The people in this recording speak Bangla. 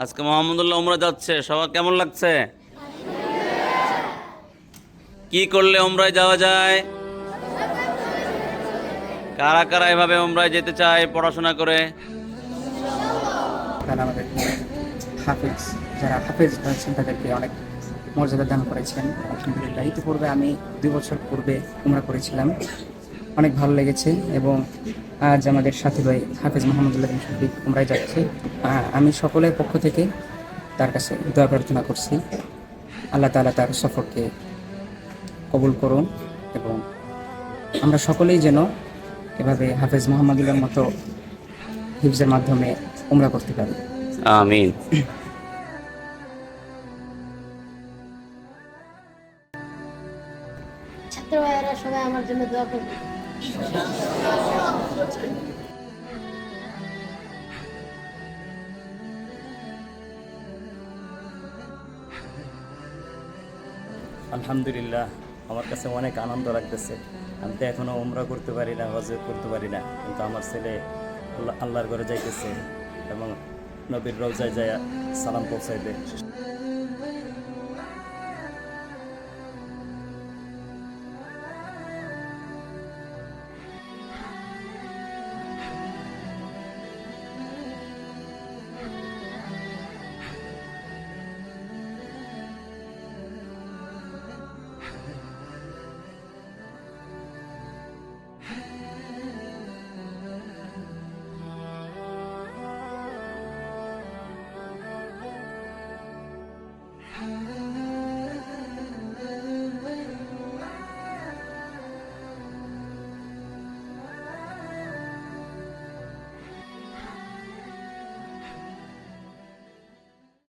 আজকে মোহাম্মদুল্লাহ উমরা যাচ্ছে, সবার কেমন লাগছে? কি করলে উমরায় যাওয়া যায়? কারা কারা এভাবে উমরায় যেতে চায় পড়াশোনা করে? তারা আমাদেরকে হাফেজ, যারা হাফেজ রয়েছেন তাদেরকে অনেক মর্যাদা দান করেছেন। আলহামদুলিল্লাহ, ইতিপূর্বে আমি 2 বছর পূর্বে উমরা করেছিলাম, অনেক ভালো লেগেছে। এবং আজ আমাদের সাথী ভাই হাফেজ মোহাম্মদুল্লাহ বিন শফিক উমরায় যাচ্ছে। আমি সকলের পক্ষ থেকে তার কাছে দোয়া প্রার্থনা করছি, আল্লাহ তাআলা তার সফরকে কবুল করুন এবং আমরা সকলেই যেন এভাবে হাফেজ মোহাম্মদুল্লাহর মতো হিফজের মাধ্যমে উমরা করতে পারি। আমিন। ছাত্র ভাইয়েরা সবাই আমার জন্য দোয়া করবে। আলহামদুলিল্লাহ, আমার কাছে অনেক আনন্দ লাগতেছে। আমি তো এখনও উমরা করতে পারি না, হজ করতে পারি না, কিন্তু আমার ছেলে আল্লাহর ঘরে যাইতেছে এবং নবীর রওজায় যায় সালাম পৌঁছাইবে।